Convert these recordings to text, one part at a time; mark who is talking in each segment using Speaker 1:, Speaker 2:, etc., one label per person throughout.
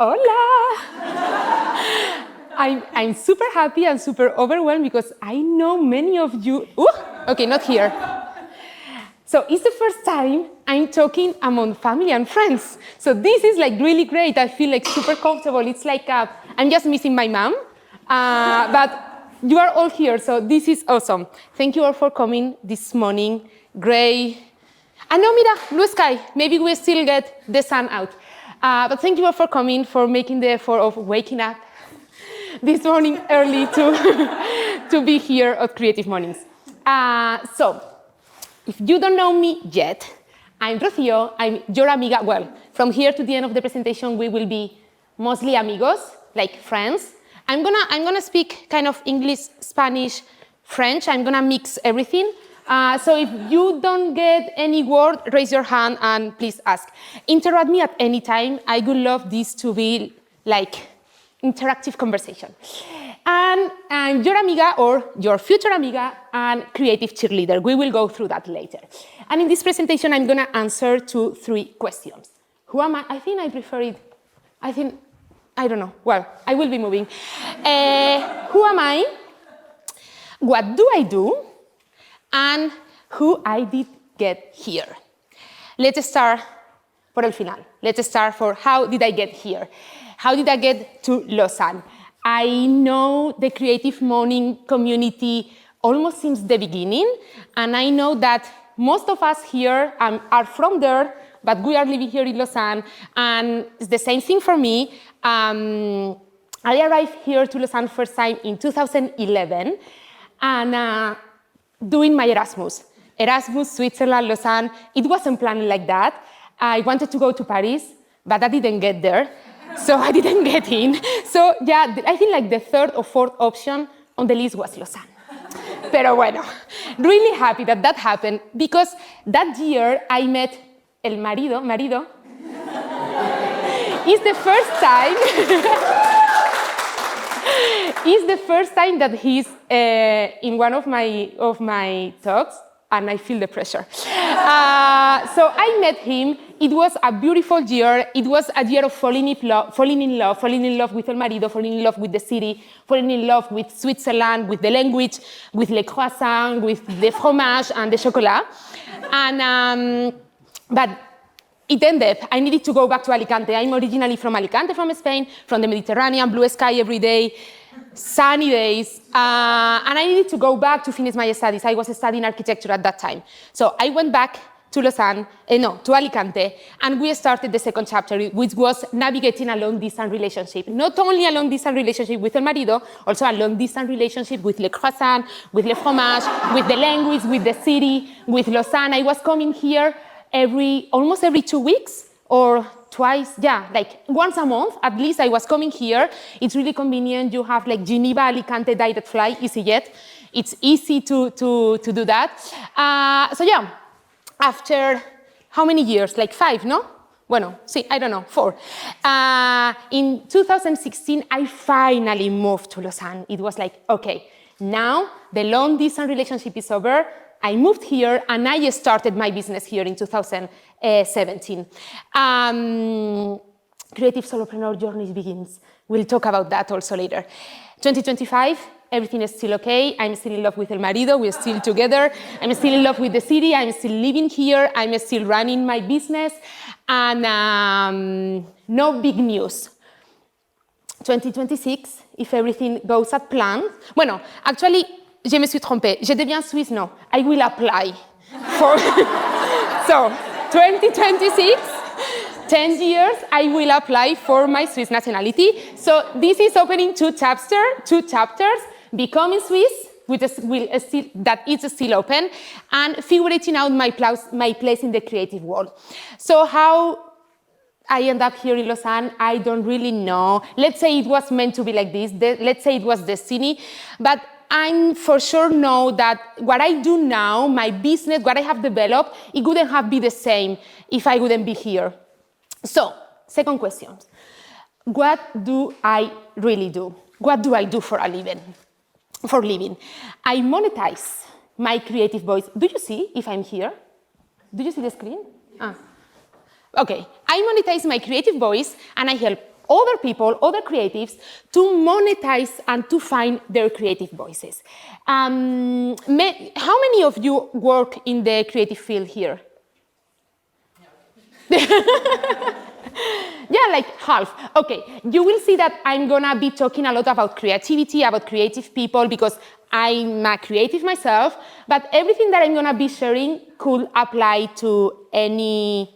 Speaker 1: Hola! I'm super happy and super overwhelmed because I know many of you. Okay, not here. So it's the first time I'm talking among family and friends. So this is like really great. I feel like super comfortable. It's like I'm just missing my mom, but you are all here, so this is awesome. Thank you all for coming this morning. Gray. And no, mira, blue sky. Maybe we still get the sun out. But thank you all for coming, for making the effort of waking up this morning early to be here at Creative Mornings. So, if you don't know me yet, I'm Rocio, I'm your amiga. Well, from here to the end of the presentation, we will be mostly amigos, like friends. I'm gonna speak kind of English, Spanish, French. I'm gonna mix everything. So if you don't get any word, raise your hand and please ask. Interrupt me at any time. I would love this to be like interactive conversation. And I'm your amiga or your future amiga and creative cheerleader. We will go through that later. And in this presentation, I'm gonna answer to 3 questions. Who am I? I think I prefer it. I don't know. Well, I will be moving. Who am I? What do I do? And who I did get here. Let's start por el final. Let's start for how did I get here? How did I get to Lausanne? I know the Creative Morning community almost since the beginning, and I know that most of us here are from there, but we are living here in Lausanne, and it's the same thing for me. I arrived here to Lausanne first time in 2011, and doing my Erasmus, Switzerland, Lausanne. It wasn't planned like that. I wanted to go to Paris, but I didn't get there, so I didn't get in. So yeah, I think like the 3rd or 4th option on the list was Lausanne. Pero bueno, really happy that that happened because that year I met el marido. It's the first time. It's the first time that he's in one of my talks, and I feel the pressure. So I met him. It was a beautiful year. It was a year of falling in love with El Marido, falling in love with the city, falling in love with Switzerland, with the language, with le croissant, with the fromage and the chocolat. And but it ended. I needed to go back to Alicante. I'm originally from Alicante, from Spain, from the Mediterranean, blue sky every day, sunny days, and I needed to go back to finish my studies. I was studying architecture at that time. So I went back to to Alicante, and we started the 2nd chapter, which was navigating a long-distance relationship. Not only a long-distance relationship with El Marido, also a long-distance relationship with Le Croissant, with Le Fromage, with the language, with the city, with Lausanne. I was coming here almost every 2 weeks or twice, like once a month, at least I was coming here. It's really convenient. You have like Geneva, Alicante direct flight, EasyJet. It's easy to do that. So yeah, after how many years? Like 5, no? Bueno, sí, I don't know, 4. In 2016, I finally moved to Lausanne. It was like, okay, now the long distance relationship is over. I moved here and I started my business here in 2017. Creative solopreneur journey begins. We'll talk about that also later. 2025, everything is still okay. I'm still in love with El Marido. We're still together. I'm still in love with the city. I'm still living here. I'm still running my business. And no big news. 2026, if everything goes as planned. Bueno, actually, je me suis trompée. Je deviens Suisse, no. I will apply for... So, 2026, 10 years, I will apply for my Swiss nationality. So this is opening 2 chapters, becoming Swiss, that is still open, and figuring out my place in the creative world. So how I end up here in Lausanne, I don't really know. Let's say it was meant to be like this. Let's say it was destiny, but I for sure know that what I do now, my business, what I have developed, it wouldn't have been the same if I wouldn't be here. So, 2nd question. What do I really do? What do I do for a living? I monetize my creative voice. Do you see if I'm here? Do you see the screen? Okay. I monetize my creative voice and I help other people, other creatives, to monetize and to find their creative voices. How many of you work in the creative field here? Yeah, like half. Okay, you will see that I'm gonna be talking a lot about creativity, about creative people, because I'm a creative myself, but everything that I'm gonna be sharing could apply to any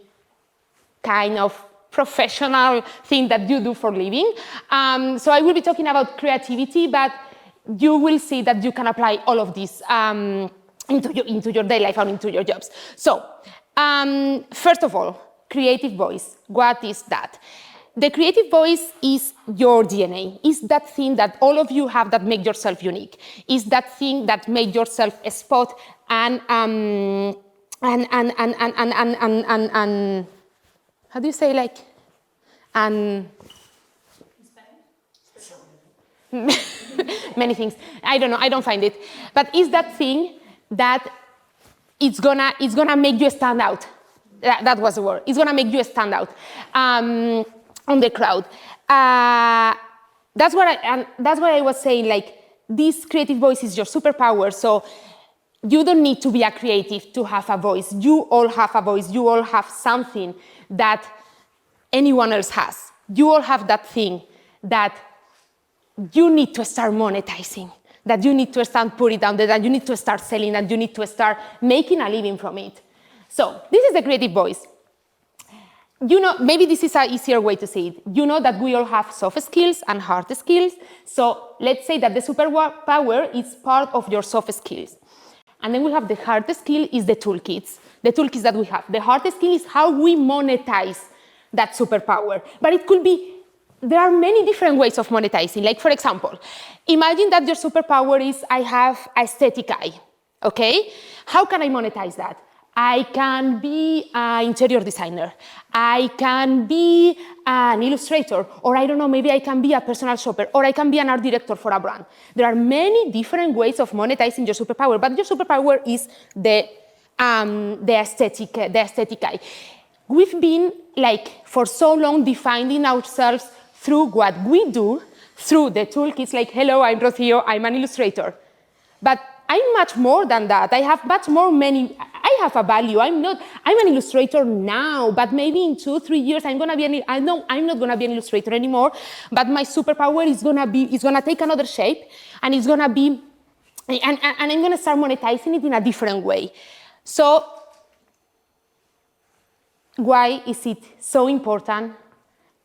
Speaker 1: kind of professional thing that you do for living. So I will be talking about creativity, but you will see that you can apply all of this into your daily life or into your jobs. So first of all, creative voice. What is that? The creative voice is your DNA. It's that thing that all of you have that make yourself unique. It's that thing that make yourself a spot and how do you say, like, and many things. I don't know, I don't find it. But it's that thing that it's gonna make you stand out. That was the word. It's gonna make you stand out on the crowd. That's what I was saying. Like, this creative voice is your superpower. So you don't need to be a creative to have a voice. You all have a voice. You all have something that anyone else has. You all have that thing that you need to start monetizing, that you need to start putting it down there, that you need to start selling, and you need to start making a living from it. So this is the creative voice. You know, maybe this is an easier way to say it. You know that we all have soft skills and hard skills. So let's say that the superpower is part of your soft skills. And then we have the hard skill is the toolkits that we have. The hard skill is how we monetize that superpower. But it could be, there are many different ways of monetizing. Like, for example, imagine that your superpower is I have aesthetic eye, okay? How can I monetize that? I can be an interior designer. I can be an illustrator, or I don't know, maybe I can be a personal shopper, or I can be an art director for a brand. There are many different ways of monetizing your superpower, but your superpower is the aesthetic eye. We've been, like, for so long defining ourselves through what we do, through the toolkits, like, hello, I'm Rocio, I'm an illustrator. But I'm much more than that. I have much more I have a value. I'm an illustrator now, but maybe in 2-3 years I'm not gonna be an illustrator anymore, but my superpower is gonna take another shape, and it's gonna be, and I'm gonna start monetizing it in a different way. So why is it so important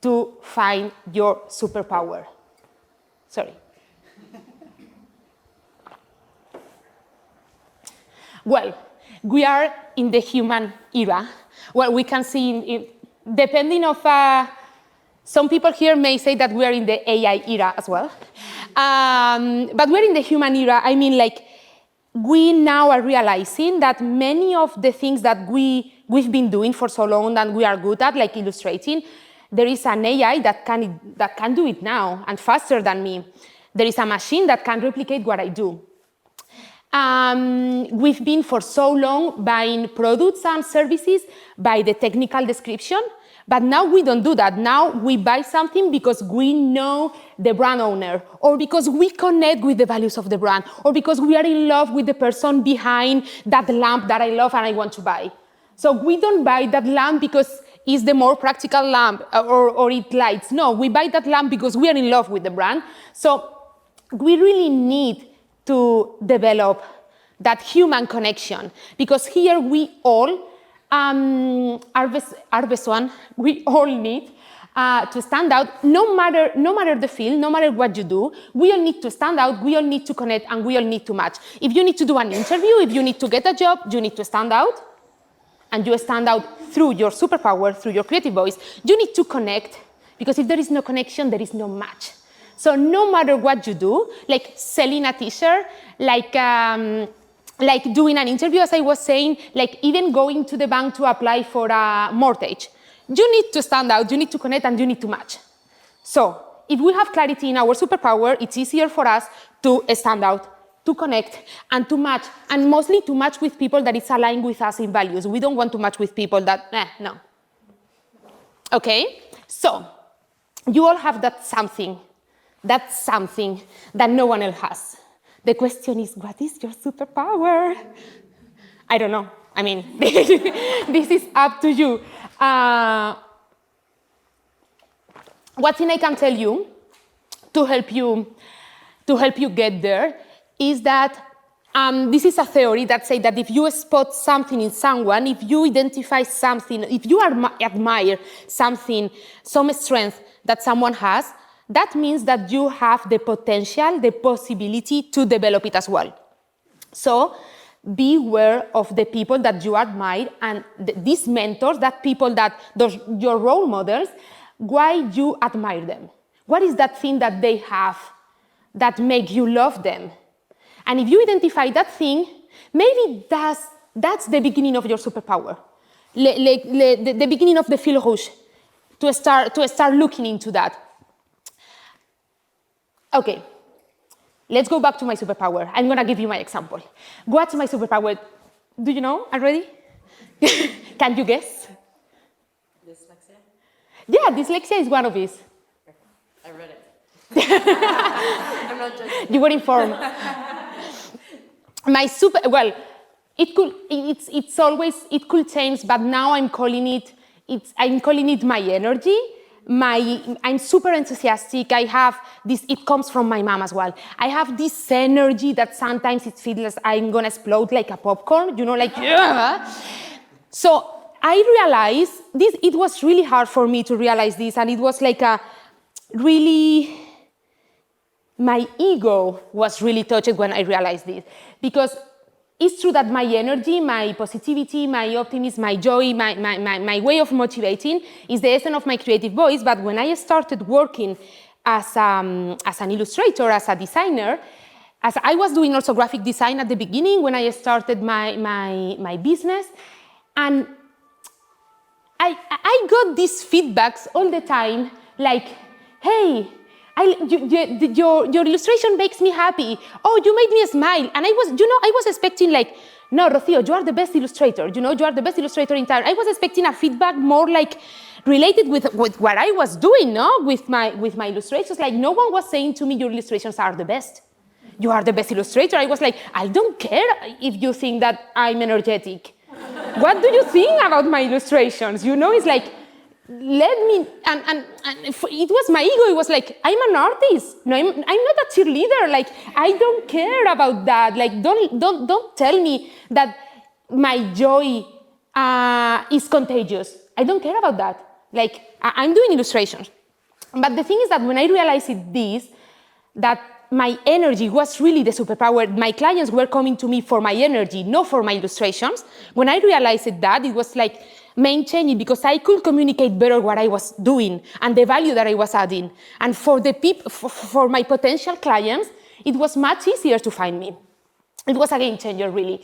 Speaker 1: to find your superpower? Sorry. Well, we are in the human era. Well, we can see, depending of, some people here may say that we are in the AI era as well. But we're in the human era. I mean, like, we now are realizing that many of the things that we've been doing for so long and we are good at, like illustrating, there is an AI that can do it now and faster than me. There is a machine that can replicate what I do. We've been for so long buying products and services by the technical description, but now we don't do that. Now we buy something because we know the brand owner, or because we connect with the values of the brand, or because we are in love with the person behind that lamp that I love and I want to buy. So we don't buy that lamp because it's the more practical lamp or it lights. No, we buy that lamp because we are in love with the brand. So we really need to develop that human connection, because here we all we all need to stand out, no matter the field, no matter what you do. We all need to stand out, we all need to connect, and we all need to match. If you need to do an interview, if you need to get a job, you need to stand out, and you stand out through your superpower, through your creative voice. You need to connect, because if there is no connection, there is no match. So no matter what you do, like selling a t-shirt, like doing an interview, as I was saying, like even going to the bank to apply for a mortgage, you need to stand out, you need to connect, and you need to match. So if we have clarity in our superpower, it's easier for us to stand out, to connect, and to match, and mostly to match with people that is aligned with us in values. We don't want to match with people that, no. Okay, so you all have that something that no one else has. The question is, what is your superpower? I don't know. I mean, this is up to you. One thing I can tell you to help you get there is that this is a theory that says that if you spot something in someone, if you identify something, if you admire something, some strength that someone has, that means that you have the potential, the possibility to develop it as well. So beware of the people that you admire and these mentors, that people that your role models, why you admire them. What is that thing that they have that make you love them? And if you identify that thing, maybe that's the beginning of your superpower, the beginning of the fil rouge, to start looking into that. Okay, let's go back to my superpower. I'm gonna give you my example. What's my superpower? Do you know already? Can you guess?
Speaker 2: Dyslexia?
Speaker 1: Yeah, dyslexia is one of these.
Speaker 2: I read it. I'm not judging.
Speaker 1: You were informed. It could change, but now I'm calling it my energy. I'm super enthusiastic. I have this, it comes from my mom as well. I have this energy that sometimes it feels like I'm gonna explode like a popcorn, like, yeah. So I realized this, it was really hard for me to realize this, and it was like my ego was really touched when I realized this, because it's true that my energy, my positivity, my optimism, my joy, my way of motivating is the essence of my creative voice. But when I started working as an illustrator, as a designer, as I was doing also graphic design at the beginning when I started my business, and I got these feedbacks all the time, like, hey, your illustration makes me happy. Oh, you made me smile. And I was expecting like, no, Rocio, you are the best illustrator. You are the best illustrator in town. I was expecting a feedback more like related with what I was doing, with my illustrations. Like no one was saying to me, your illustrations are the best. You are the best illustrator. I was like, I don't care if you think that I'm energetic. What do you think about my illustrations? It's like, let me, and it was my ego. It was like, I'm an artist. No, I'm not a cheerleader. Like, I don't care about that. Like, don't tell me that my joy is contagious. I don't care about that. Like, I'm doing illustrations. But the thing is that when I realized that my energy was really the superpower, my clients were coming to me for my energy, not for my illustrations. When I realized that, it was like, main changing, because I could communicate better what I was doing and the value that I was adding. And for the people, for my potential clients, it was much easier to find me. It was a game changer, really.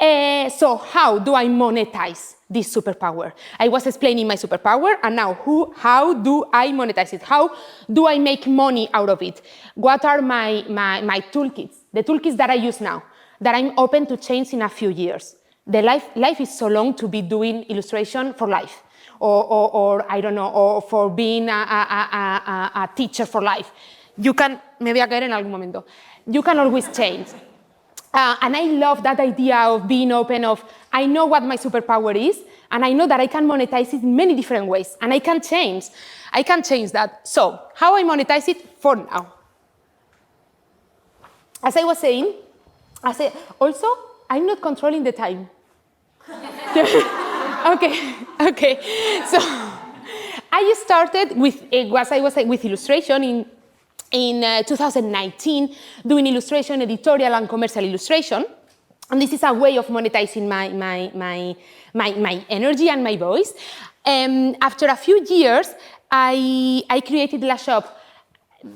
Speaker 1: So how do I monetize this superpower? I was explaining my superpower, and now how do I monetize it? How do I make money out of it? What are my toolkits, the toolkits that I use now, that I'm open to change in a few years? The life is so long to be doing illustration for life, or I don't know, or for being a teacher for life. You can, maybe again en algún momento, you can always change. And I love that idea of being open, of I know what my superpower is, and I know that I can monetize it in many different ways, and I can change that. So, how I monetize it for now? As I was saying, also, I'm not controlling the time. Okay. So I started with illustration in 2019, doing illustration, editorial, and commercial illustration, and this is a way of monetizing my energy and my voice. After a few years, I created La Shop.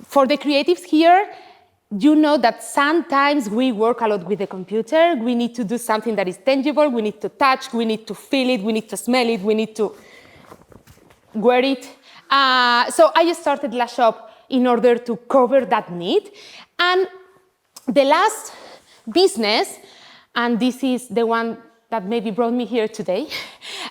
Speaker 1: For the creatives here, you know that sometimes we work a lot with the computer. We need to do something that is tangible. We need to touch. We need to feel it. We need to smell it. We need to wear it. So I started La Shop in order to cover that need. And the last business, and this is the one that maybe brought me here today.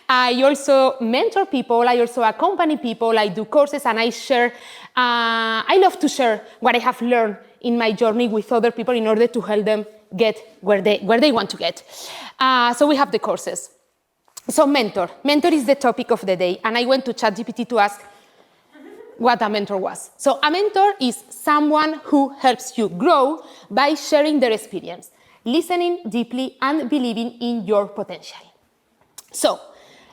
Speaker 1: I also mentor people, I also accompany people, I do courses, and I share, I love to share what I have learned in my journey with other people in order to help them get where they want to get. So we have the courses. So mentor is the topic of the day, and I went to ChatGPT to ask what a mentor was. So a mentor is someone who helps you grow by sharing their experience, listening deeply, and believing in your potential. So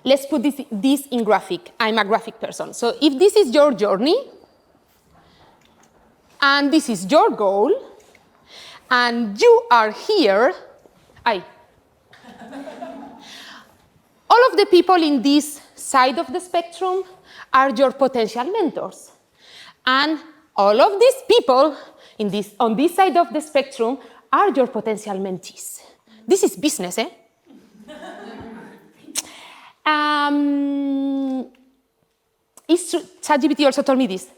Speaker 1: let's put this in graphic. I'm a graphic person. So if this is your journey, and this is your goal, and you are here, all of the people in this side of the spectrum are your potential mentors. And all of these people on this side of the spectrum are your potential mentees. This is business, eh? It's true, ChatGPT also told me this.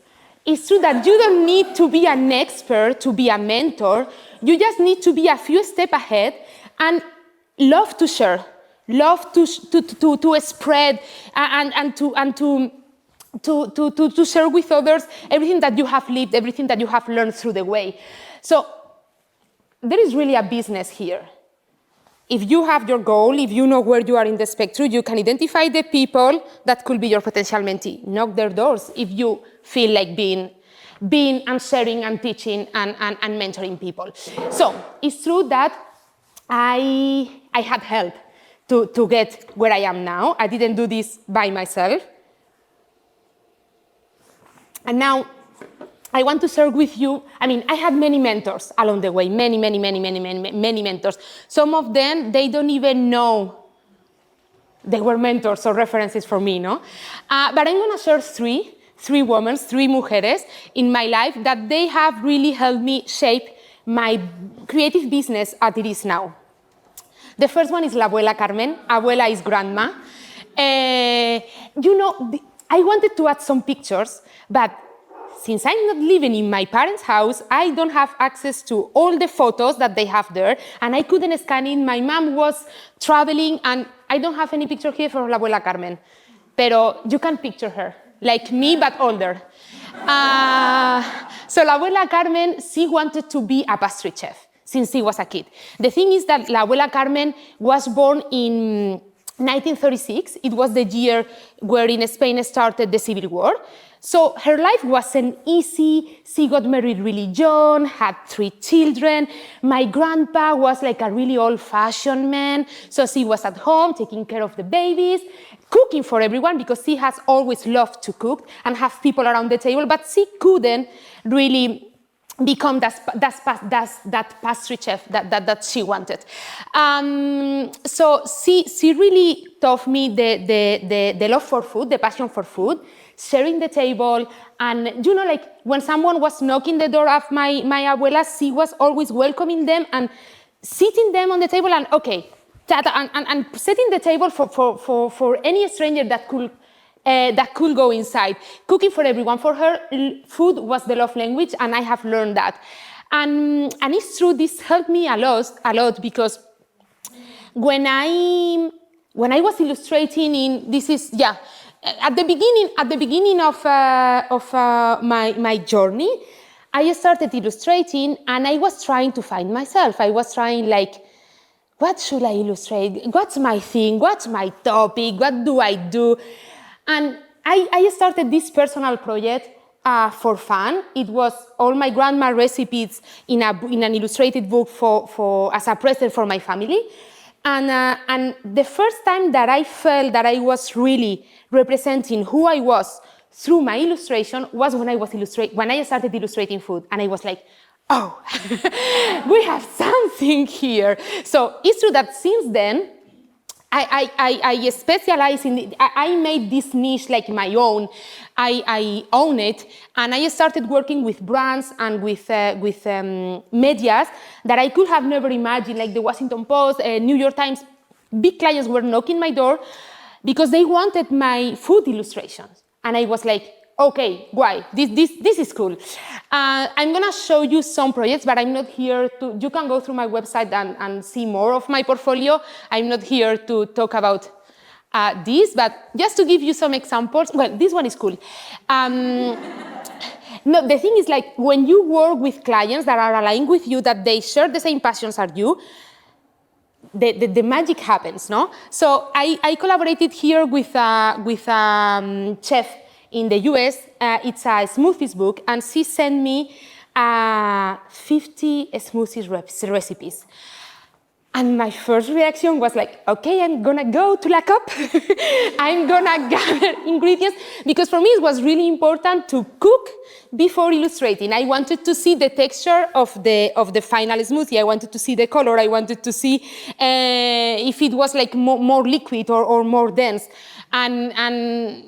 Speaker 1: It's true that you don't need to be an expert to be a mentor. You just need to be a few steps ahead and love to share, love to spread and to share with others everything that you have lived, everything that you have learned through the way. So there is really a business here. If you have your goal, if you know where you are in the spectrum, you can identify the people that could be your potential mentee. Knock their doors if you feel like being and sharing and teaching and mentoring people. So it's true that I had help to get where I am now. I didn't do this by myself. And now I want to share with you, I had many mentors along the way, many mentors. Some of them, they don't even know they were mentors or references for me, no? But I'm gonna share three women, three mujeres in my life that they have really helped me shape my creative business as it is now. The first one is La Abuela Carmen. Abuela is grandma. I wanted to add some pictures, but since I'm not living in my parents' house, I don't have access to all the photos that they have there, and I couldn't scan in. My mom was traveling, and I don't have any picture here for La Abuela Carmen. Pero you can picture her, like me, but older. So La Abuela Carmen, she wanted to be a pastry chef since she was a kid. The thing is that La Abuela Carmen was born in 1936. It was the year where in Spain started the Civil War. So her life wasn't easy. She got married really young, had 3 children. My grandpa was like a really old-fashioned man. So she was at home taking care of the babies, cooking for everyone because she has always loved to cook and have people around the table, but she couldn't really become that pastry chef that she wanted. So she really taught me the love for food, the passion for food, sharing the table, and like when someone was knocking the door of my abuela, she was always welcoming them and sitting them on the table and and setting the table for any stranger that could go inside. Cooking for everyone. For her, food was the love language, and I have learned that. And it's true, this helped me a lot because when I was illustrating at the beginning of my journey, I started illustrating, and I was trying to find myself. I was trying what should I illustrate? What's my thing? What's my topic? What do I do? And I started this personal project for fun. It was all my grandma recipes in an illustrated book as a present for my family. And the first time that I felt that I was really representing who I was through my illustration was when I started illustrating food, and I was like, oh, we have something here. So it's true that since then, I specialize in I made this niche like my own. I own it, and I started working with brands and with medias that I could have never imagined, like the Washington Post, New York Times. Big clients were knocking my door because they wanted my food illustrations, and I was like, Okay, why? This is cool. I'm gonna show you some projects, but I'm not here to, you can go through my website and see more of my portfolio. I'm not here to talk about this, but just to give you some examples. Well, this one is cool. No, the thing is, like, when you work with clients that are aligned with you, that they share the same passions as you, the magic happens, no? So I collaborated here with a chef in the US. It's a smoothies book, and she sent me 50 smoothies recipes. And my first reaction was like, okay, I'm gonna go to La Cup. I'm gonna gather ingredients, because for me it was really important to cook before illustrating. I wanted to see the texture of the final smoothie. I wanted to see the color. I wanted to see if it was like more liquid or more dense. And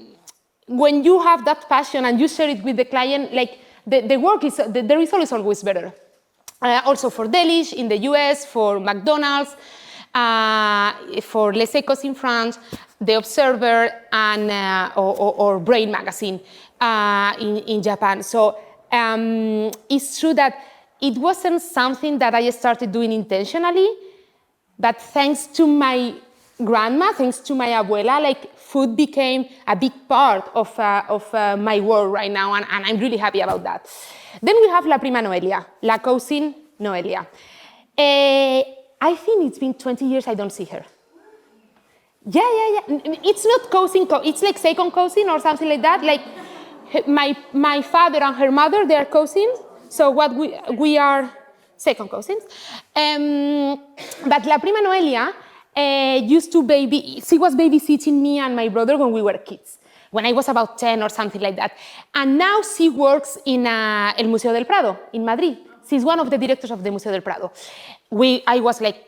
Speaker 1: when you have that passion and you share it with the client, like the work is, the result is always better. Also for Delish in the US, for McDonald's, for Les Echos in France, The Observer, and or Brain Magazine in Japan. So it's true that it wasn't something that I started doing intentionally, but thanks to my grandma, thanks to my abuela, like food became a big part of my work right now, and I'm really happy about that. Then we have La Prima Noelia, La Cousin Noelia. I think it's been 20 years I don't see her. Yeah. It's not cousin, it's like second cousin or something like that. Like my father and her mother, they are cousins. So what we are second cousins. But La Prima Noelia used to she was babysitting me and my brother when we were kids, when I was about 10 or something like that. And now she works in El Museo del Prado in Madrid. She's one of the directors of the Museo del Prado. I was like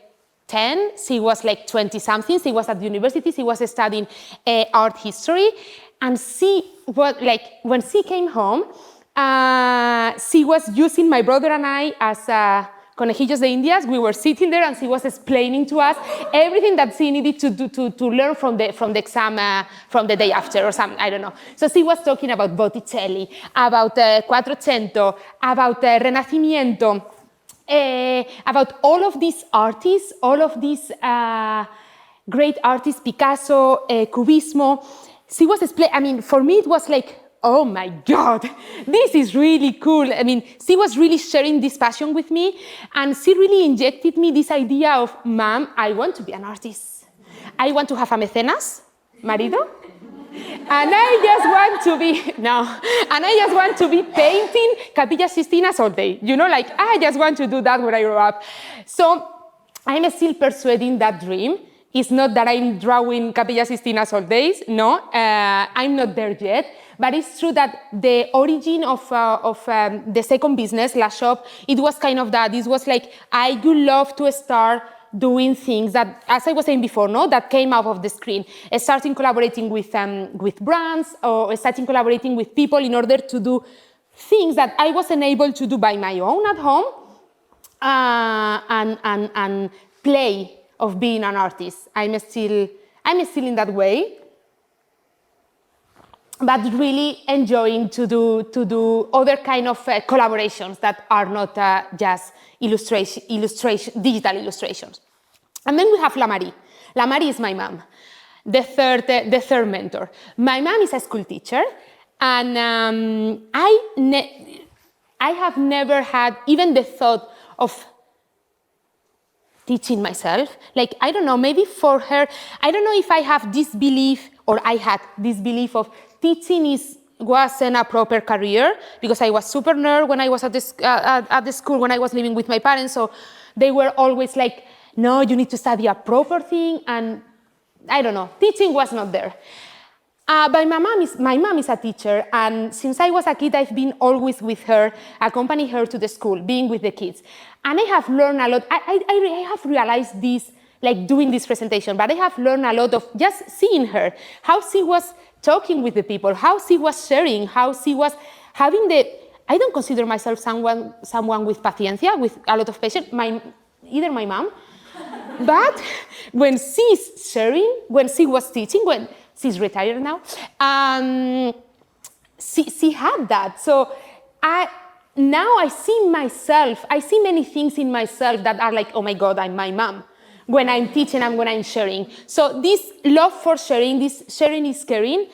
Speaker 1: 10, she was like 20-something, she was at university, she was studying art history, and when she came home, she was using my brother and I as conejillos de Indias. We were sitting there and she was explaining to us everything that she needed to learn from the exam from the day after or something, I don't know. So she was talking about Botticelli, about Quattrocento, about Renacimiento, about all of these artists, all of these great artists, Picasso, Cubismo. She was explaining, for me it was like, oh my God, this is really cool. I mean, she was really sharing this passion with me, and she really injected me this idea of, Mom, I want to be an artist. I want to have a mecenas, marido, and I just want to be painting Capillas Sistines all day. You know, like, I just want to do that when I grow up. So I'm still pursuing that dream. It's not that I'm drawing Capillas Sistines all days, no, I'm not there yet. But it's true that the origin of the second business, La Shop, it was kind of that. It was like, I would love to start doing things that, as I was saying before, no, that came out of the screen. Starting collaborating with brands, or starting collaborating with people in order to do things that I wasn't able to do by my own at home, and play of being an artist. I'm still in that way, but really enjoying to do other kind of collaborations that are not just digital illustrations. And then we have La Marie. La Marie is my mom, the third mentor. My mom is a school teacher, and I have never had even the thought of teaching myself. Like, I don't know, maybe for her, I don't know if I have this belief, or I had this belief of teaching wasn't a proper career, because I was super nerd when I was at the school, when I was living with my parents. So they were always like, no, you need to study a proper thing. And I don't know, teaching was not there. But my mom is a teacher, and since I was a kid, I've been always with her, accompanying her to the school, being with the kids. And I have learned a lot. I have realized this, like doing this presentation, but I have learned a lot of just seeing her, how she was talking with the people, how she was sharing, how she was having I don't consider myself someone with paciencia, with a lot of patience, either my mom, but when she's sharing, when she was teaching, when she's retired now, she had that. So now I see myself, I see many things in myself that are like, oh my God, I'm my mom. When I'm teaching and when I'm sharing. So this love for sharing, this sharing is caring,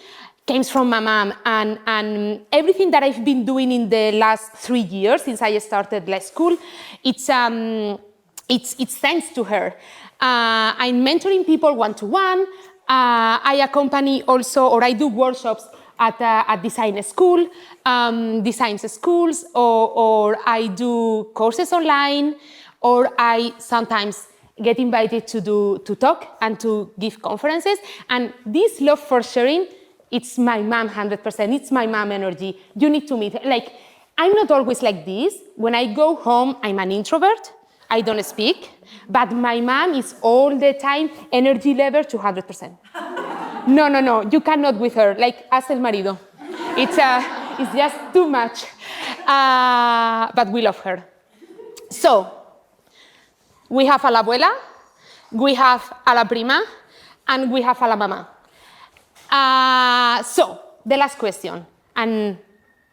Speaker 1: came from my mom. And everything that I've been doing in the last 3 years since I started school, it's thanks to her. I'm mentoring people one-to-one. I accompany also, or I do workshops at design school, design schools, or I do courses online, or I sometimes get invited to talk and to give conferences. And this love for sharing, it's my mom 100%. It's my mom energy. You need to meet her. Like, I'm not always like this. When I go home, I'm an introvert. I don't speak. But my mom is all the time energy level 200%. No, you cannot with her. Like, haz el marido. It's just too much. But we love her. So, we have a la abuela, we have a la prima, and we have a la mama. So, the last question, and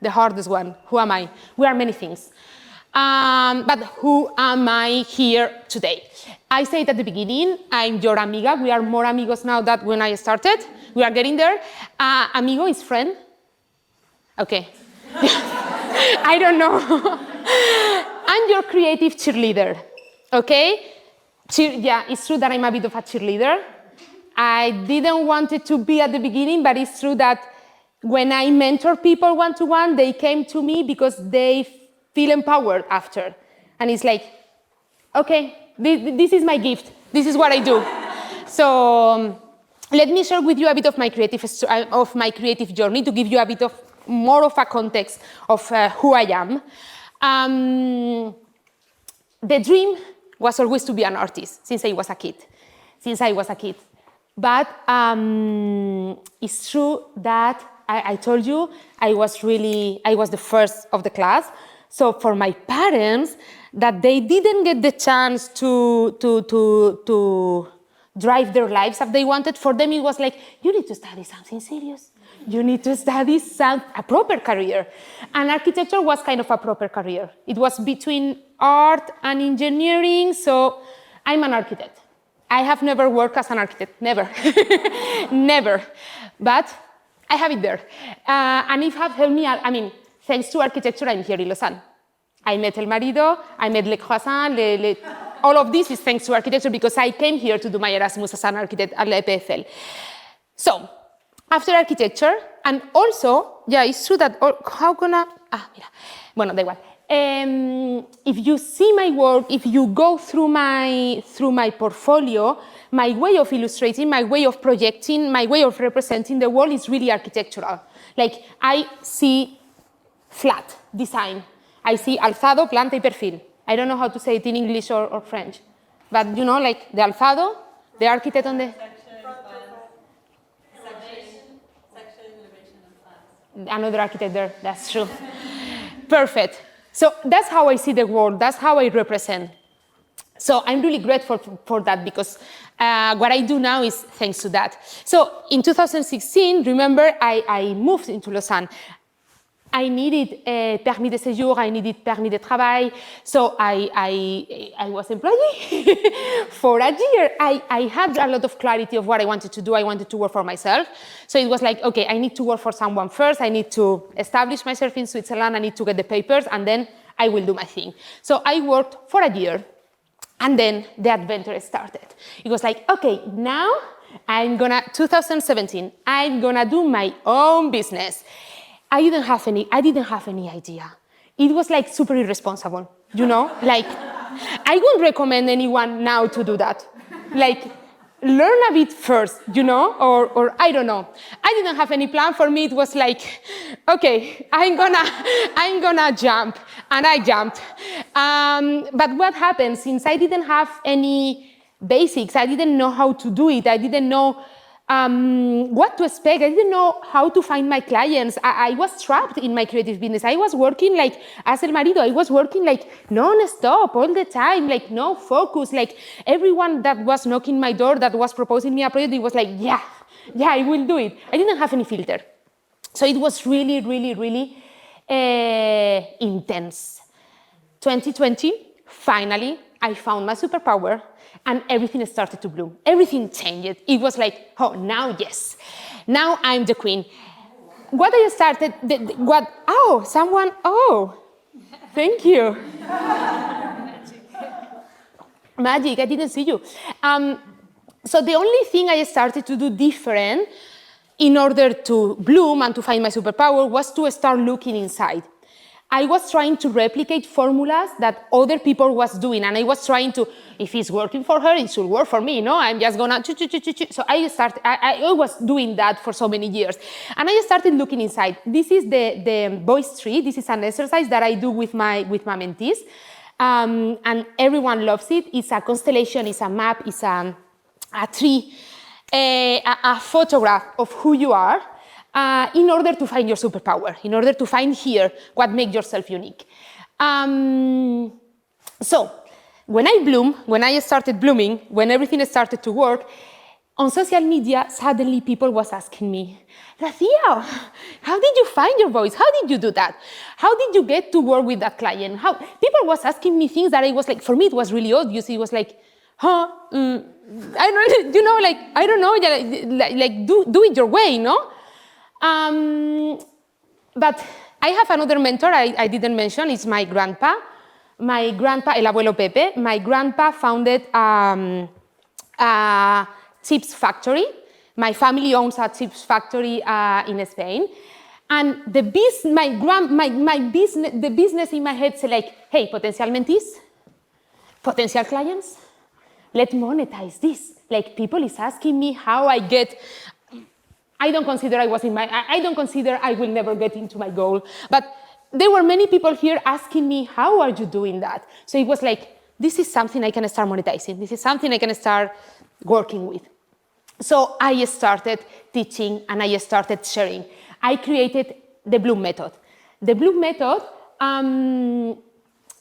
Speaker 1: the hardest one, who am I? We are many things. But who am I here today? I said at the beginning, I'm your amiga. We are more amigos now than when I started. We are getting there. Amigo is friend. Okay. I don't know. I'm your creative cheerleader. Okay? Yeah, it's true that I'm a bit of a cheerleader. I didn't want it to be at the beginning, but it's true that when I mentor people one-to-one, they came to me because they feel empowered after. And it's like, okay, this is my gift. This is what I do. So let me share with you a bit of my creative journey to give you a bit of more of a context of who I am. The dream was always to be an artist since I was a kid. But it's true that I told you I was the first of the class. So for my parents, that they didn't get the chance to drive their lives as they wanted, for them it was like, you need to study something serious. You need to study a proper career. And architecture was kind of a proper career. It was between art and engineering, so I'm an architect. I have never worked as an architect, never, never. But I have it there. And it has helped me, I mean, thanks to architecture, I'm here in Lausanne. I met El Marido, I met Le Croissant, all of this is thanks to architecture because I came here to do my Erasmus as an architect at la EPFL. So, after architecture, and also, yeah, it's true that, bueno, da igual. If you see my work, if you go through my portfolio, my way of illustrating, my way of projecting, my way of representing the world is really architectural. Like, I see flat design. I see alzado, planta y perfil. I don't know how to say it in English or French. But, you know, like the alzado, the architect on the... Another architect there, that's true. Perfect. So that's how I see the world, that's how I represent. So I'm really grateful for that because what I do now is thanks to that. So in 2016, remember, I moved into Lausanne. I needed a permis de séjour, I needed permis de travail, so I was employee for a year. I had a lot of clarity of what I wanted to do. I wanted to work for myself. So it was like, okay, I need to work for someone first. I need to establish myself in Switzerland. I need to get the papers, and then I will do my thing. So I worked for a year, and then the adventure started. It was like, okay, now 2017, I'm gonna do my own business. I didn't have any idea. It was like super irresponsible, you know? Like, I wouldn't recommend anyone now to do that. Like, learn a bit first, you know? Or I don't know. I didn't have any plan. For me, it was like, okay, I'm gonna jump. And I jumped. But what happened, since I didn't have any basics, I didn't know how to do it, I didn't know what to expect. I didn't know how to find my clients. I was trapped in my creative business. I was working like as el marido. I was working like non-stop all the time, like no focus. Like everyone that was knocking my door, that was proposing me a project, it was like, yeah, I will do it. I didn't have any filter. So it was really, really, really intense. 2020, finally, I found my superpower and everything started to bloom. Everything changed. It was like, oh, now yes. Now I'm the queen. What I started, thank you. Magic, I didn't see you. So the only thing I started to do different in order to bloom and to find my superpower was to start looking inside. I was trying to replicate formulas that other people was doing, and I was trying to, if it's working for her, it should work for me, no? I'm just gonna, so I was doing that for so many years. And I started looking inside. This is the voice tree. This is an exercise that I do with my mentees, and everyone loves it. It's a constellation, it's a map, it's a tree, a photograph of who you are, in order to find your superpower, in order to find here what makes yourself unique. So when I started blooming, when everything started to work, on social media, suddenly people was asking me, Rocio, how did you find your voice? How did you do that? How did you get to work with that client? People was asking me things that I was like, for me, it was really obvious. It was like, I don't know, do it your way, no? But I have another mentor I didn't mention. It's my grandpa. My grandpa, el abuelo Pepe. My grandpa founded a chips factory. My family owns a chips factory in Spain. And the business in my head said like, hey, potential mentees, potential clients, let's monetize this. Like people is asking me how I get. I don't consider I will never get into my goal. But there were many people here asking me, how are you doing that? So it was like, this is something I can start monetizing. This is something I can start working with. So I started teaching and I started sharing. I created the Bloom method. The Bloom method,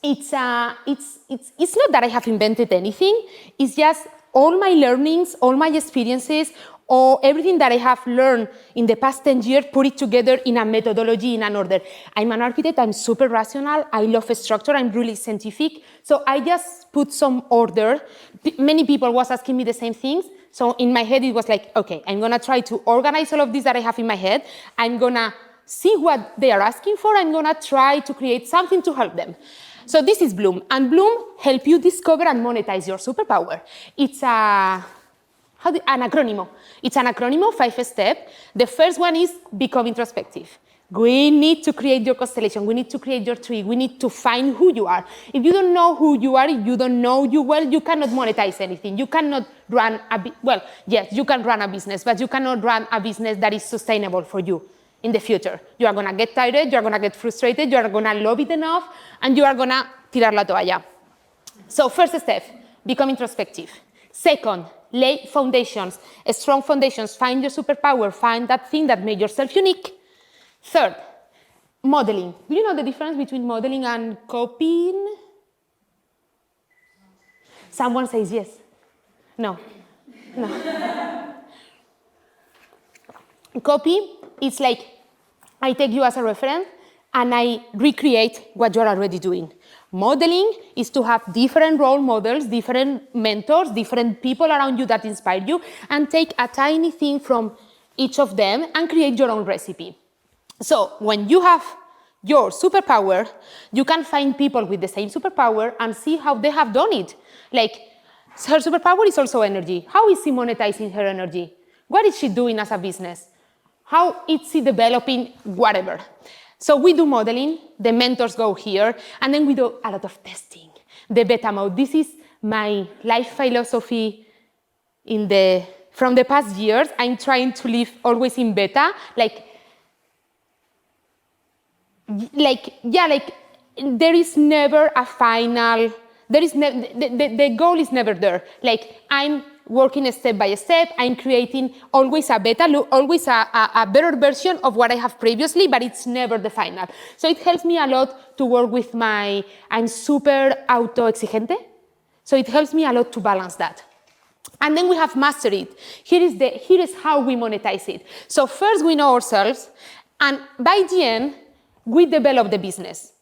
Speaker 1: it's not that I have invented anything. It's just all my learnings, all my experiences, or everything that I have learned in the past 10 years, put it together in a methodology, in an order. I'm an architect, I'm super rational, I love structure, I'm really scientific. So I just put some order. Many people was asking me the same things. So in my head, it was like, okay, I'm gonna try to organize all of this that I have in my head. I'm gonna see what they are asking for. I'm gonna try to create something to help them. So this is Bloom. And Bloom help you discover and monetize your superpower. It's an acronym. It's an acronym, 5 steps. The first one is become introspective. We need to create your constellation. We need to create your tree. We need to find who you are. If you don't know who you are, if you don't know you well, you cannot monetize anything. You cannot run yes, you can run a business, but you cannot run a business that is sustainable for you in the future. You are going to get tired, you are going to get frustrated, you are going to love it enough, and you are going to tirar la toalla. So first step, become introspective. Second, lay foundations, strong foundations. Find your superpower. Find that thing that makes yourself unique. Third, modeling. Do you know the difference between modeling and copying? Someone says yes. No. Copy, it's like I take you as a reference and I recreate what you're already doing. Modeling is to have different role models, different mentors, different people around you that inspire you, and take a tiny thing from each of them and create your own recipe. So when you have your superpower, you can find people with the same superpower and see how they have done it. Like, her superpower is also energy. How is she monetizing her energy? What is she doing as a business? How is she developing whatever? So we do modeling, the mentors go here, and then we do a lot of testing. The beta mode, this is my life philosophy from the past years. I'm trying to live always in beta, there is never a final, the goal is never there. Like, I'm working step by step, I'm creating always a beta, always a better version of what I have previously, but it's never the final. So it helps me a lot to work with I'm super auto-exigente, so it helps me a lot to balance that. And then we have mastered it. Here is how we monetize it. So first we know ourselves, And by the end, we develop the business.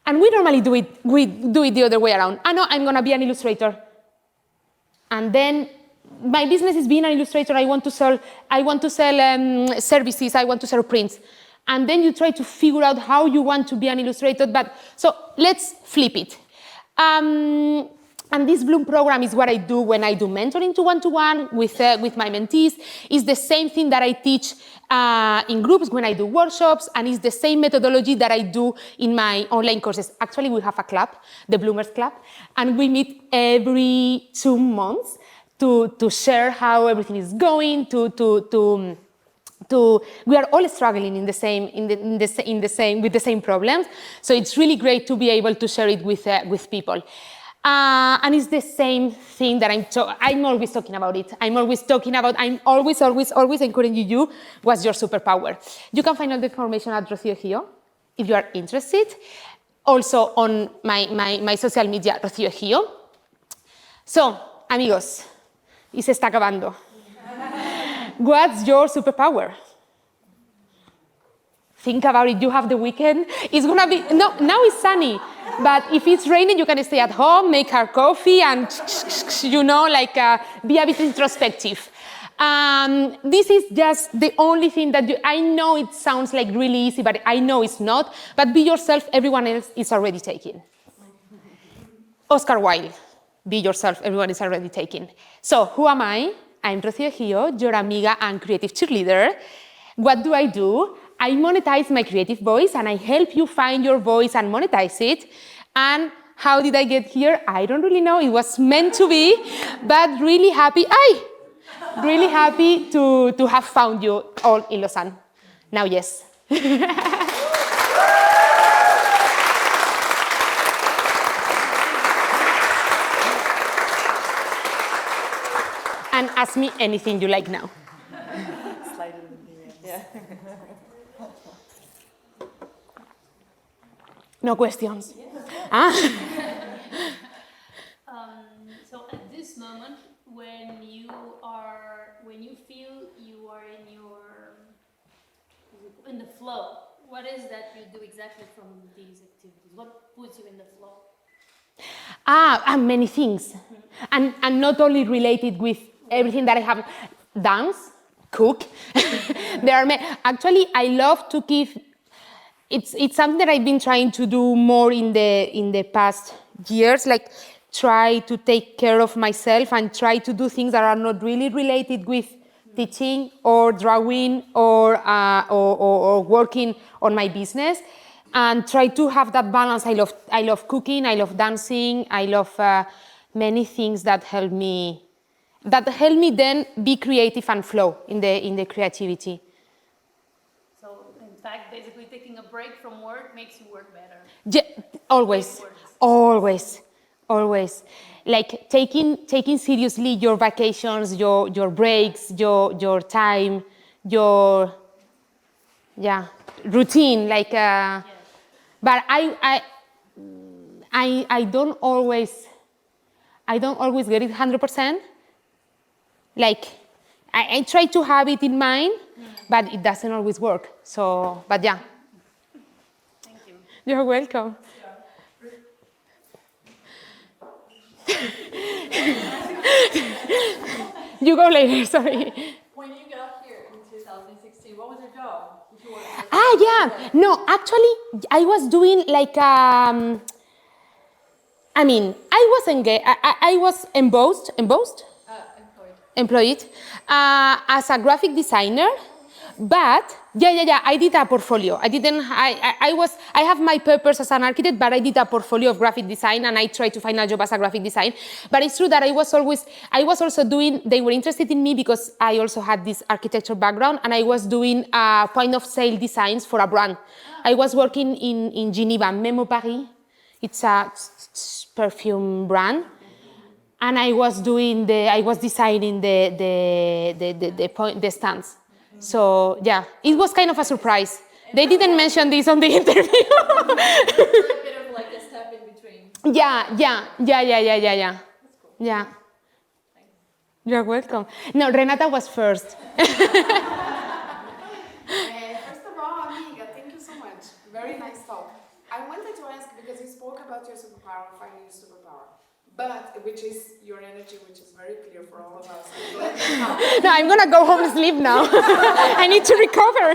Speaker 1: And we normally do it the other way around. I know I'm gonna be an illustrator. And then my business is being an illustrator. I want to sell services. I want to sell prints. And then you try to figure out how you want to be an illustrator. But so let's flip it. And this Bloom program is what I do when I do mentoring to one-to-one with my mentees. It's the same thing that I teach in groups when I do workshops, and it's the same methodology that I do in my online courses. Actually, we have a club, the Bloomers Club, and we meet every 2 months to share how everything is going, we are all struggling with the same problems. So it's really great to be able to share it with people. And it's the same thing that I'm always talking about it. I'm always encouraging you. What's your superpower? You can find all the information at Rocio Egio if you are interested. Also on my social media, Rocio Egio. So, amigos, y se está acabando. What's your superpower? Think about it. You have the weekend. It's gonna be, no, now it's sunny. But if it's raining, you can stay at home, make our coffee, and be a bit introspective. This is just the only thing that I know it sounds like really easy, but I know it's not. But be yourself, everyone else is already taken. Oscar Wilde, be yourself, everyone is already taken. So who am I? I'm Rocio Egio, your amiga and creative cheerleader. What do? I monetize my creative voice, and I help you find your voice and monetize it. And how did I get here? I don't really know. It was meant to be, but really happy. Really happy to have found you all in Lausanne. Now, yes. And ask me anything you like now.
Speaker 2: Slide it in the end. Yeah.
Speaker 1: No questions.
Speaker 3: Yeah. So at this moment, when you feel you are in the flow, what is that you do exactly from these activities? What puts you in the flow?
Speaker 1: And many things, and not only related with everything that I have. Dance, cook. Actually, I love to give. It's something that I've been trying to do more in the past years, like try to take care of myself and try to do things that are not really related with teaching or drawing or working on my business, and try to have that balance. I love cooking, I love dancing, I love many things that help me then be creative and flow in the creativity.
Speaker 3: In fact, basically taking a break from work makes you work better.
Speaker 1: Yeah, always. Like taking seriously your vacations, your breaks, your time, your routine. Like,
Speaker 3: Yes.
Speaker 1: but I don't always get it 100%. Like, I try to have it in mind, but it doesn't always work. So, but yeah.
Speaker 3: Thank you.
Speaker 1: You're welcome. You go later, sorry.
Speaker 2: When you got here in 2016, what was your job?
Speaker 1: No, actually, I was doing like, I was employed as a graphic designer, but I did a portfolio. I have my purpose as an architect, but I did a portfolio of graphic design, and I tried to find a job as a graphic design. But it's true that I was also doing, they were interested in me because I also had this architecture background, and I was doing point of sale designs for a brand. I was working in Geneva, Memo Paris. It's a perfume brand. And I was designing the stands. So yeah, it was kind of a surprise. They didn't mention this on the interview.
Speaker 2: A bit of like a step in between.
Speaker 1: Yeah.
Speaker 2: That's cool.
Speaker 1: Yeah.
Speaker 2: Thanks.
Speaker 1: You're welcome. No, Renata was first.
Speaker 4: First of all, I'm but which is your energy, which is very clear for all of us. I'm glad you have.
Speaker 1: No, I'm gonna go home and sleep now. I need to recover.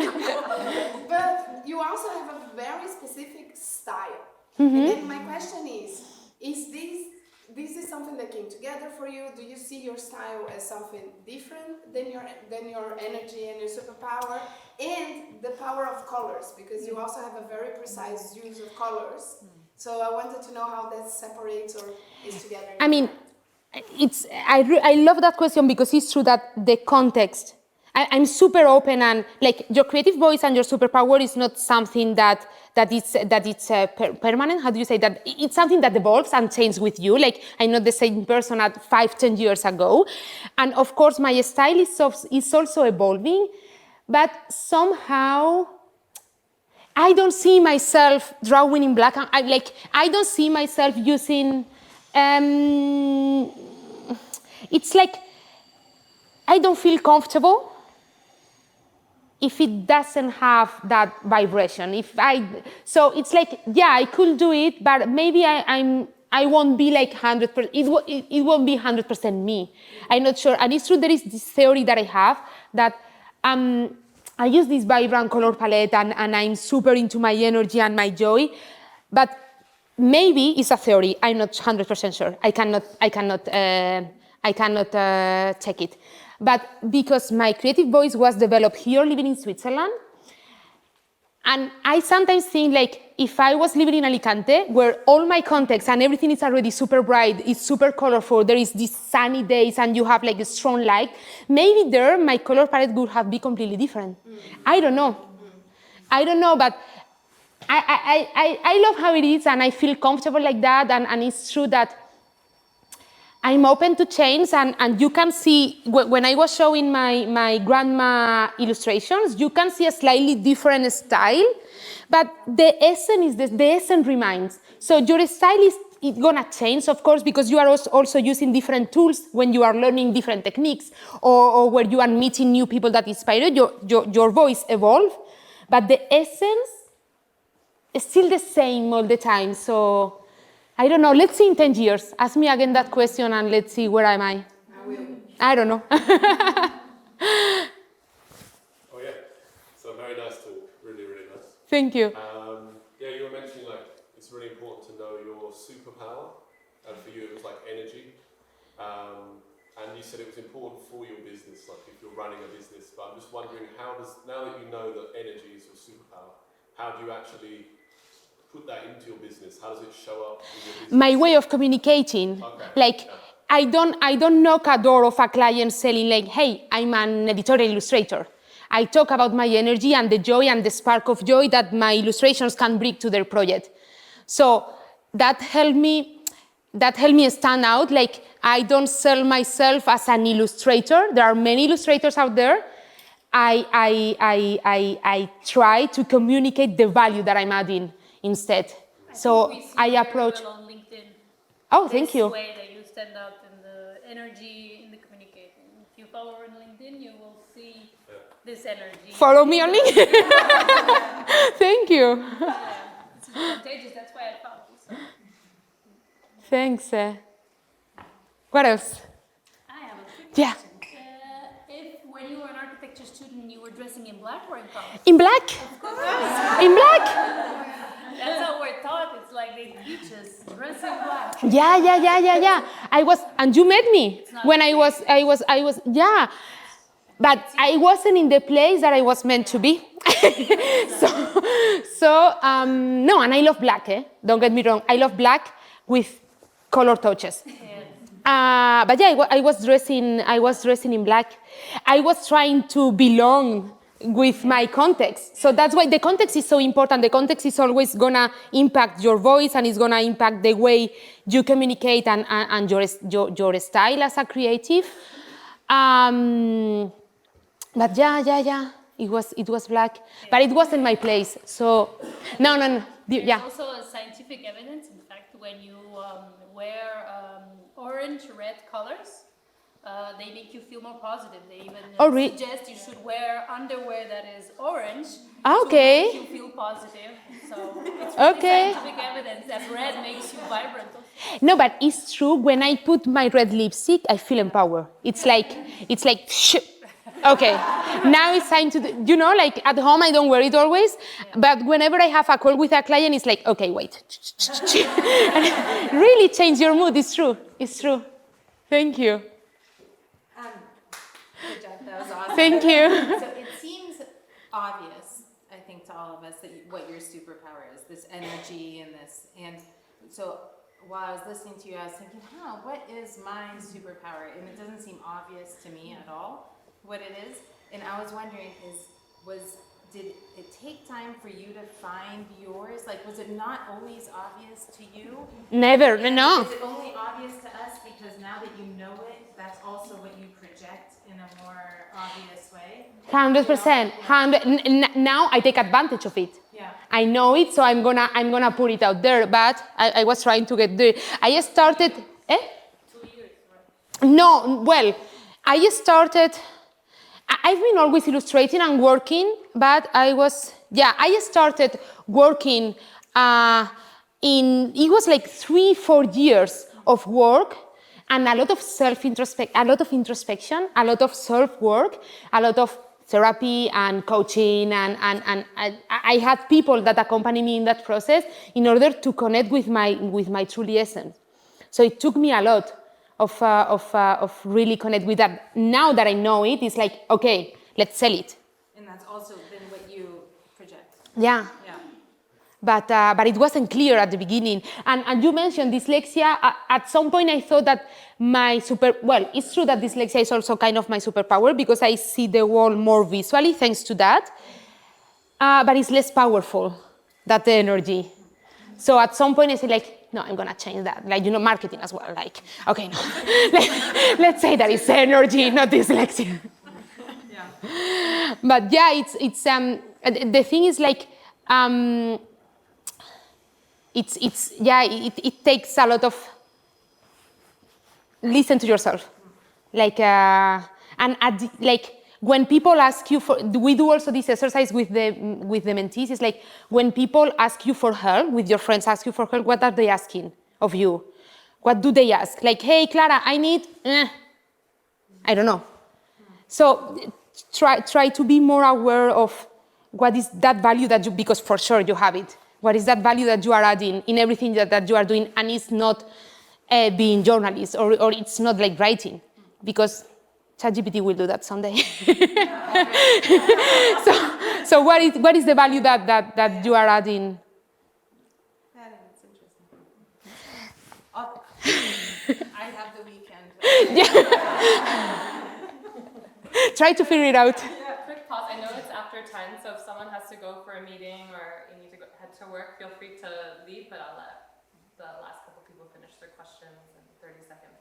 Speaker 4: But you also have a very specific style. And then my question is this is something that came together for you? Do you see your style as something different than your energy and your superpower? And the power of colors, because you also have a very precise use of colors. So I wanted to know how that separates or is together.
Speaker 1: I mean, I love that question because it's true that the context. I'm super open, and like your creative voice and your superpower is not something that it's permanent. How do you say that? It's something that evolves and changes with you. Like I'm not the same person at 5-10 years ago, and of course my style is also evolving, but somehow I don't see myself drawing in black. I don't see myself using. It's like I don't feel comfortable if it doesn't have that vibration. So it's like, yeah, I could do it, but maybe I won't be like 100%. It won't be 100% me. I'm not sure. And it's true, there is this theory that I have that I use this vibrant color palette and I'm super into my energy and my joy, but maybe it's a theory. I'm not 100% sure. I cannot check it. But because my creative voice was developed here, living in Switzerland, and I sometimes think like if I was living in Alicante, where all my context and everything is already super bright, it's super colorful, there is these sunny days and you have like a strong light, maybe there my color palette would have been completely different. I don't know, but I love how it is and I feel comfortable like that, and it's true that I'm open to change, and you can see, when I was showing my grandma illustrations, you can see a slightly different style, but the essence remains. So your style is gonna change, of course, because you are also using different tools when you are learning different techniques, or where you are meeting new people that inspire you, your voice evolves, but the essence is still the same all the time, so I don't know, let's see in 10 years. Ask me again that question and let's see where am I.
Speaker 4: I will.
Speaker 1: I don't know.
Speaker 5: Oh yeah, so very nice talk, really, really nice.
Speaker 1: Thank you.
Speaker 5: Yeah, you were mentioning like it's really important to know your superpower, and for you it was like energy. And you said it was important for your business, like if you're running a business, but I'm just wondering now that you know that energy is your superpower, how do you actually put that into your business? How does it show up in your business?
Speaker 1: My way of communicating.
Speaker 5: Okay.
Speaker 1: Like, yeah. I don't knock a door of a client selling like, hey, I'm an editorial illustrator. I talk about my energy and the joy and the spark of joy that my illustrations can bring to their project. So that helped me stand out. Like, I don't sell myself as an illustrator. There are many illustrators out there. I try to communicate the value that I'm adding instead. So I approach.
Speaker 3: On LinkedIn.
Speaker 1: Oh, thank you.
Speaker 3: This way that you stand out in the energy, in the communicating. If you follow on LinkedIn, you will see this energy.
Speaker 1: Follow me on LinkedIn. Thank you.
Speaker 3: Yeah, it's contagious. That's why I found you. So.
Speaker 1: Thanks. What else?
Speaker 3: I have a quick
Speaker 1: Yeah.
Speaker 3: question. If when you were an architecture student, you were dressing in black or in color?
Speaker 1: In black? In black?
Speaker 3: That's how we're taught. It's like they teach us dress in black.
Speaker 1: Yeah. I was, and you met me when I was, yeah. But I wasn't in the place that I was meant to be. No, and I love black, Don't get me wrong. I love black with color touches. But yeah, I was dressing in black. I was trying to belong with my context. So that's why the context is so important. The context is always gonna impact your voice, and it's gonna impact the way you communicate and your style as a creative. But yeah, it was black, but it wasn't my place. So no.
Speaker 3: There's
Speaker 1: Yeah.
Speaker 3: also a scientific evidence, in fact, when you wear orange, red colors, they make you feel more positive. They even
Speaker 1: Oh,
Speaker 3: suggest you should wear underwear that is orange
Speaker 1: Okay.
Speaker 3: to make you feel positive. So it's really
Speaker 1: Okay.
Speaker 3: scientific evidence that red makes you vibrant.
Speaker 1: No, but it's true. When I put my red lipstick, I feel empowered. It's like, shh. Okay, now it's time to do, like at home I don't wear it always, but whenever I have a call with a client, it's like, okay, wait. And really change your mood. It's true. It's true. Thank you.
Speaker 2: Good job, that was awesome.
Speaker 1: Thank you.
Speaker 2: So it seems obvious, I think, to all of us that what your superpower is, this energy and this. And so while I was listening to you, I was thinking, what is my superpower? And it doesn't seem obvious to me at all what it is. And I was wondering, did it take time for you to find yours? Like, was it not always obvious to you?
Speaker 1: Never,
Speaker 2: And
Speaker 1: no.
Speaker 2: is it only obvious to us because now that you know it, that's also what you project in a more obvious way?
Speaker 1: 100%. Now I take advantage of it.
Speaker 2: Yeah.
Speaker 1: I know it, so I'm gonna put it out there. But I was trying to get there. I started.
Speaker 3: 2 years, right?
Speaker 1: No, well, I started. I've been always illustrating and working, but I started working it was like 3-4 years of work and a lot of introspection, a lot of self-work, a lot of therapy and coaching, and I had people that accompany me in that process in order to connect with my truly essence. So it took me a lot of really connect with that. Now that I know it, it's like, okay, let's sell it.
Speaker 2: And that's also then what you project.
Speaker 1: Yeah.
Speaker 2: Yeah.
Speaker 1: But it wasn't clear at the beginning. And you mentioned dyslexia. At some point I thought that it's true that dyslexia is also kind of my superpower because I see the world more visually thanks to that. But it's less powerful, that energy. So at some point I said like, no, I'm gonna change that. Like, marketing as well. Like, okay, no. Let's say that it's energy, not dyslexia.
Speaker 2: Yeah.
Speaker 1: But yeah, it's the thing is like, it takes a lot of listen to yourself, like when people ask you for, we do also this exercise with the mentees. It's like when people ask you for help, with your friends ask you for help, what are they asking of you? What do they ask? Like, hey, Clara, I need, I don't know. So try to be more aware of what is that value that you, because for sure you have it. What is that value that you are adding in everything that you are doing, and it's not being journalist or it's not like writing, because ChatGPT will do that someday. so what is the value that you are adding?
Speaker 2: That's interesting. I have the weekend.
Speaker 1: Try to figure it out.
Speaker 6: Yeah, quick pause. I know it's after 10, so if someone has to go for a meeting or you need to head to work, feel free to leave, but I'll let the last couple people finish their questions in 30 seconds.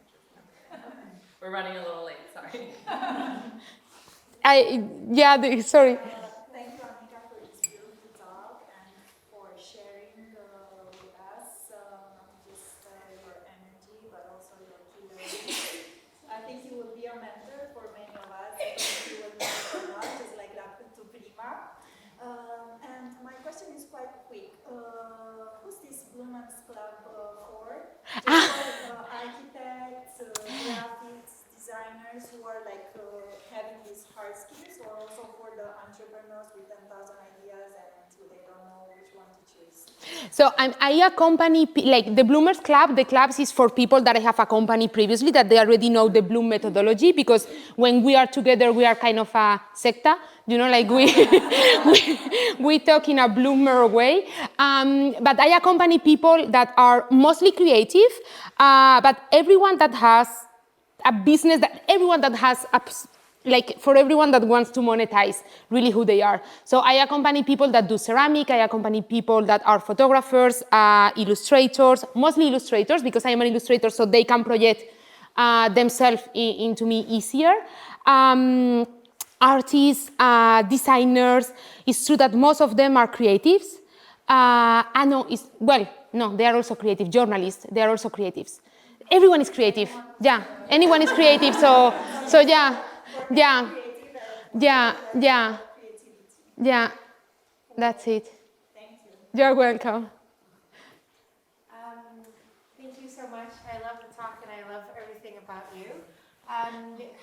Speaker 6: We're running a little late, sorry.
Speaker 1: Sorry.
Speaker 7: Thank you, Anita, for this beautiful talk and for sharing with us not just your energy, but also your key. I think you will be a mentor for many of us. You will mentor a lot, just like happened to Prima. And my question is quite quick. Who's this Women's Club for? Architects, graphics, designers who are like having these hard skills, or also for the entrepreneurs with 10,000 ideas and they don't know which one to choose?
Speaker 1: So I accompany, like the Bloomers Club, the clubs is for people that I have accompanied previously, that they already know the Bloom methodology, because when we are together, we are kind of a secta, like we talk in a Bloomer way. But I accompany people that are mostly creative, but everyone that has a business, for everyone that wants to monetize really who they are. So I accompany people that do ceramic, I accompany people that are photographers, illustrators, mostly illustrators, because I am an illustrator, so they can project themselves into me easier. Artists, designers. It's true that most of them are creatives. They are also creative journalists. They are also creatives. Everyone is creative. Yeah, anyone is creative. So yeah, yeah, yeah, yeah, yeah. That's it.
Speaker 8: Thank you.
Speaker 1: You're welcome.
Speaker 8: Thank you so much. I love the talk and I love everything about you.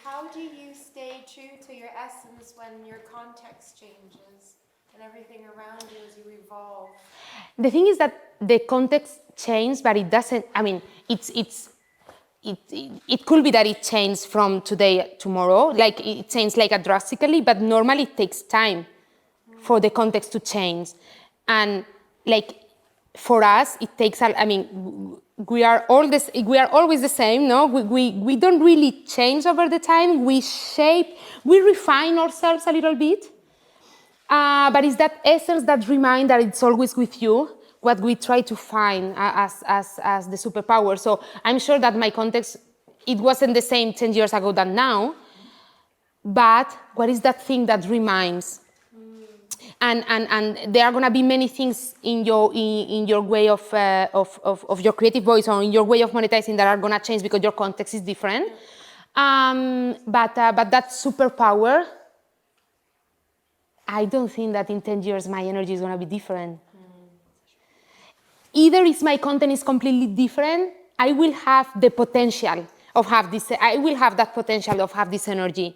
Speaker 8: How do you stay true to your essence when your context changes and everything around you as you evolve?
Speaker 1: The thing is that the context changed, but it doesn't. I mean, it could be that it changed from today tomorrow. Like it changed like drastically, but normally it takes time for the context to change, and like for us it takes. I mean, we are always the same. No, we don't really change over the time. We refine ourselves a little bit. But it's that essence, that remind that it's always with you, what we try to find as the superpower. So I'm sure that my context, it wasn't the same 10 years ago than now, but what is that thing that reminds? And there are going to be many things in your way of your creative voice or in your way of monetizing that are going to change because your context is different. But that superpower, I don't think that in 10 years my energy is going to be different. Either if my content is completely different, I will have the potential of have this. I will have that potential of have this energy.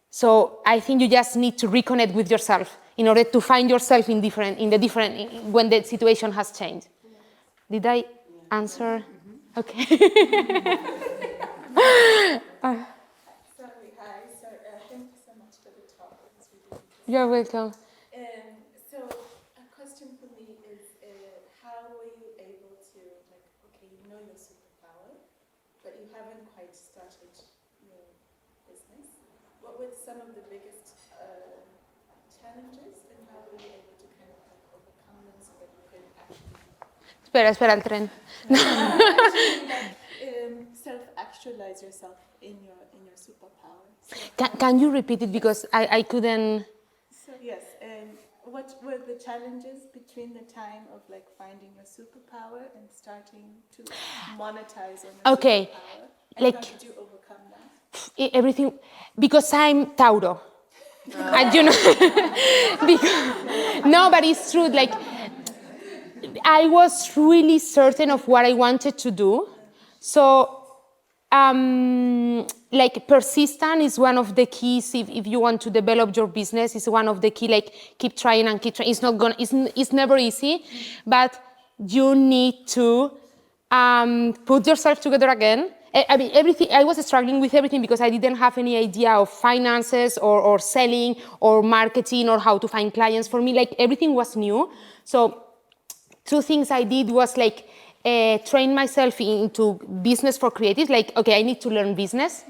Speaker 1: So I think you just need to reconnect with yourself in order to find yourself when the situation has changed. Did I answer? Okay.
Speaker 7: Sorry, hi. Sorry, thank you so much for the talk. It was really interesting.
Speaker 1: You're welcome.
Speaker 7: So a question for me is, how were you able to, like, okay, you know your superpower, but you haven't quite started your business. What were some of the biggest challenges, and how were you able to kind of like overcome them so that you could actually
Speaker 1: Espera el tren.
Speaker 7: self-actualize yourself in your superpower? So
Speaker 1: Can you repeat it because I couldn't.
Speaker 7: So yes, what were the challenges between the time of like finding your superpower and starting to monetize on your
Speaker 1: Okay,
Speaker 7: superpower? And
Speaker 1: like
Speaker 7: how did you overcome that?
Speaker 1: everything, because I'm Tauro. And you know, no, but it's true. Like I was really certain of what I wanted to do, so. Like persistent is one of the keys if you want to develop your business. It's one of the key. Like keep trying and keep trying. It's never easy, but you need to put yourself together again. I mean, everything. I was struggling with everything because I didn't have any idea of finances or selling or marketing or how to find clients. For me, like everything was new. So two things I did was like. Train myself into business for creatives. Like, okay, I need to learn business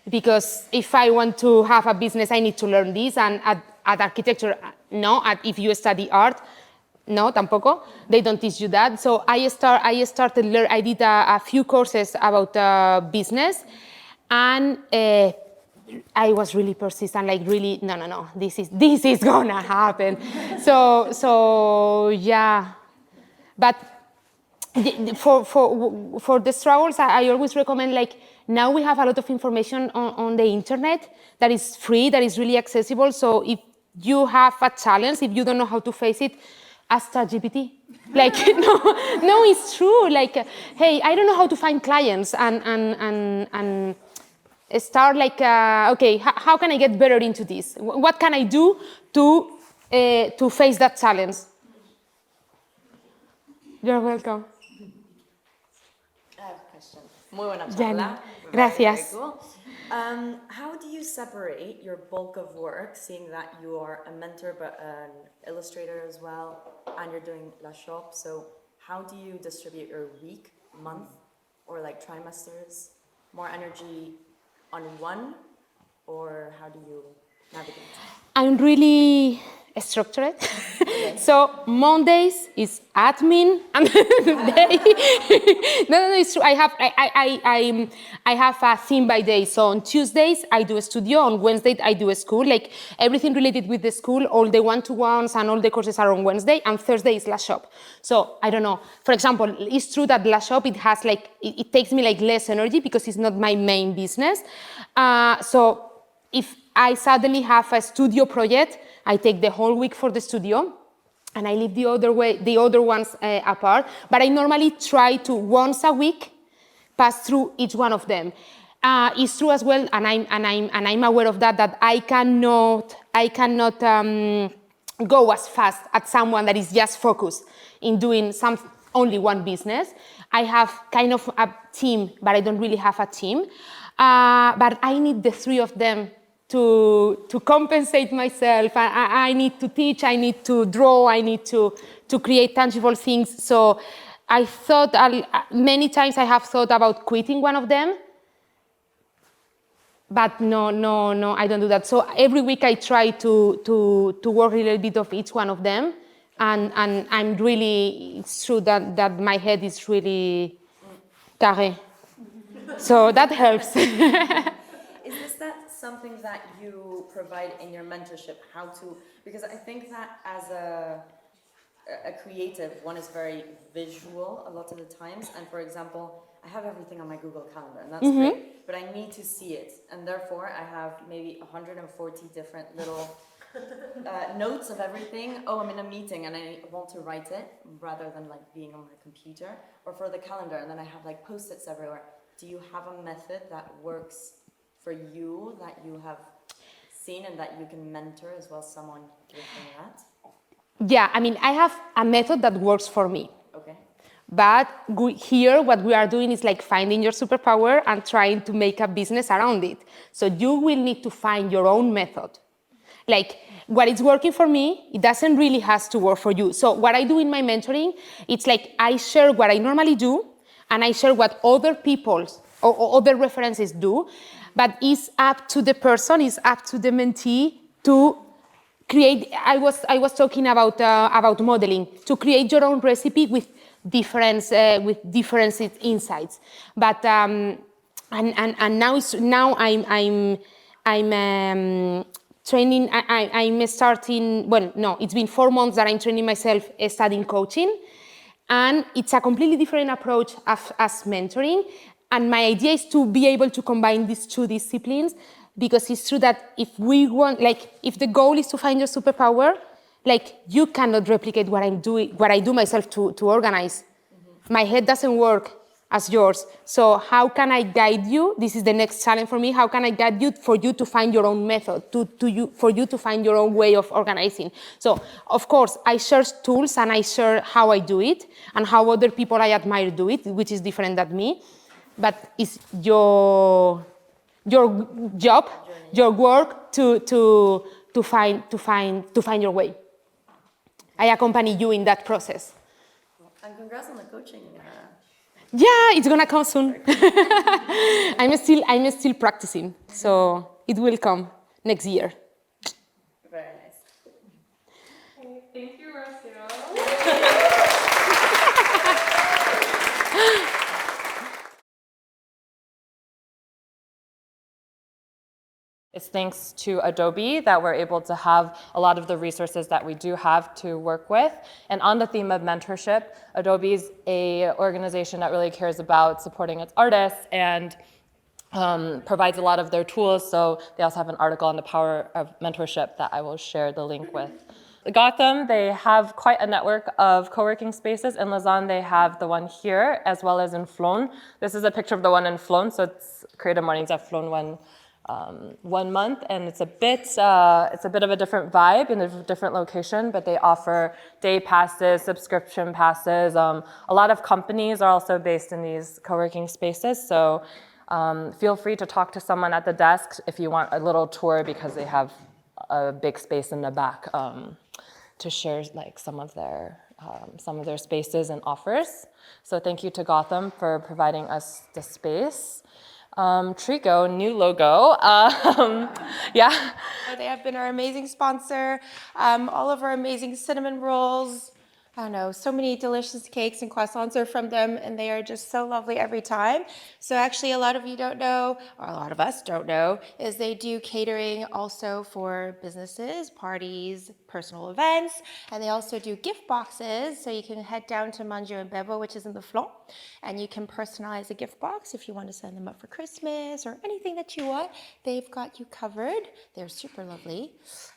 Speaker 1: because if I want to have a business, I need to learn this. And at architecture, no. If you study art, no, tampoco. They don't teach you that. So I started learn. I did a few courses about business, and I was really persistent. Like, really, no. This is gonna happen. So yeah, but. For the struggles, I always recommend, like, now we have a lot of information on the internet that is free, that is really accessible. So if you have a challenge, if you don't know how to face it, ask ChatGPT. Like, no, it's true. Like, hey, I don't know how to find clients, and start like, okay, how can I get better into this? What can I do to face that challenge? You're welcome.
Speaker 9: I have a question. Muy buena
Speaker 1: Jenny,
Speaker 9: charla.
Speaker 1: gracias.
Speaker 9: Very cool. How do you separate your bulk of work, seeing that you are a mentor but an illustrator as well, and you're doing La Shop? So how do you distribute your week, month, or like trimesters? More energy on one, or how do you navigate?
Speaker 1: I'm really structured. So Mondays is admin, and the day. No, it's true. I have a theme by day. So on Tuesdays I do a studio. On Wednesday I do a school. Like everything related with the school, all the one-to-ones and all the courses are on Wednesday. And Thursday is last shop. So I don't know. For example, it's true that last shop it takes me like less energy because it's not my main business. So if I suddenly have a studio project, I take the whole week for the studio, and I leave the other ones apart. But I normally try to once a week pass through each one of them. It's true as well, and I'm aware of that I cannot go as fast as someone that is just focused in doing only one business. I have kind of a team, but I don't really have a team. But I need the three of them to compensate myself. I need to teach, I need to draw, I need to create tangible things. So I thought, many times I have thought about quitting one of them, but no, I don't do that. So every week I try to work a little bit of each one of them, and I'm really, it's true that my head is really carré. So that helps.
Speaker 9: Is that something that you provide in your mentorship? How to, because I think that as a creative, one is very visual a lot of the times. And for example, I have everything on my Google Calendar, and that's great, but I need to see it. And therefore, I have maybe 140 different little notes of everything. Oh, I'm in a meeting and I want to write it rather than like being on my computer. Or for the calendar, and then I have like Post-its everywhere. Do you have a method that works for you, that you have seen and that you can mentor as well someone within that?
Speaker 1: Yeah, I mean, I have a method that works for me.
Speaker 9: Okay.
Speaker 1: But here, what we are doing is like finding your superpower and trying to make a business around it. So you will need to find your own method. Like what is working for me, it doesn't really have to work for you. So what I do in my mentoring, it's like I share what I normally do, and I share what other people or other references do. But it's up to the person, it's up to the mentee to create. I was talking about modeling, to create your own recipe with different insights. But and now I'm training. I'm starting. Well, no, it's been 4 months that I'm training myself studying coaching, and it's a completely different approach as mentoring. And my idea is to be able to combine these two disciplines, because it's true that if the goal is to find your superpower, like you cannot replicate what I do myself to organize. Mm-hmm. My head doesn't work as yours. So how can I guide you? This is the next challenge for me. How can I guide you for you to find your own method, for you to find your own way of organizing? So of course I share tools and I share how I do it and how other people I admire do it, which is different than me. But it's your job, your work to find your way. I accompany you in that process.
Speaker 9: And congrats on the coaching.
Speaker 1: Yeah, it's gonna come soon. I'm still practicing, so it will come next year.
Speaker 9: Very nice.
Speaker 6: Thank you, Rocio. It's thanks to Adobe that we're able to have a lot of the resources that we do have to work with. And on the theme of mentorship, Adobe is an organization that really cares about supporting its artists and provides a lot of their tools. So they also have an article on the power of mentorship that I will share the link with. Gotham, they have quite a network of co-working spaces. In Lausanne, they have the one here, as well as in Flon. This is a picture of the one in Flon, so it's Creative Mornings at Flon 1 month, and it's a bit of a different vibe in a different location, but they offer day passes, subscription passes. A lot of companies are also based in these co-working spaces, so feel free to talk to someone at the desk if you want a little tour, because they have a big space in the back to share like some of their spaces and offers. So thank you to Gotham for providing us the space.
Speaker 10: Trico, new logo. Yeah.
Speaker 8: They have been our amazing sponsor. All of our amazing cinnamon rolls. I don't know, so many delicious cakes and croissants are from them, and they are just so lovely every time. So actually, a lot of you don't know, or a lot of us don't know, is they do catering also for businesses, parties, personal events, and they also do gift boxes. So you can head down to Manjo and Bebo, which is in the Flan, and you can personalize a gift box if you want to send them up for Christmas or anything that you want. They've got you covered. They're super lovely.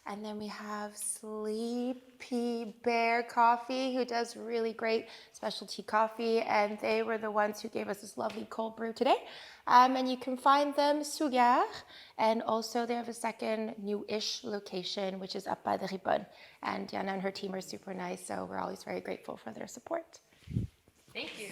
Speaker 8: And then we have Sleepy Bear Coffee, who does really great specialty coffee, and they were the ones who gave us this lovely cold brew today. And you can find them Sugar, and also they have a second new-ish location, which is up by the Ribon. And Diana and her team are super nice, so we're always very grateful for their support.
Speaker 6: Thank you.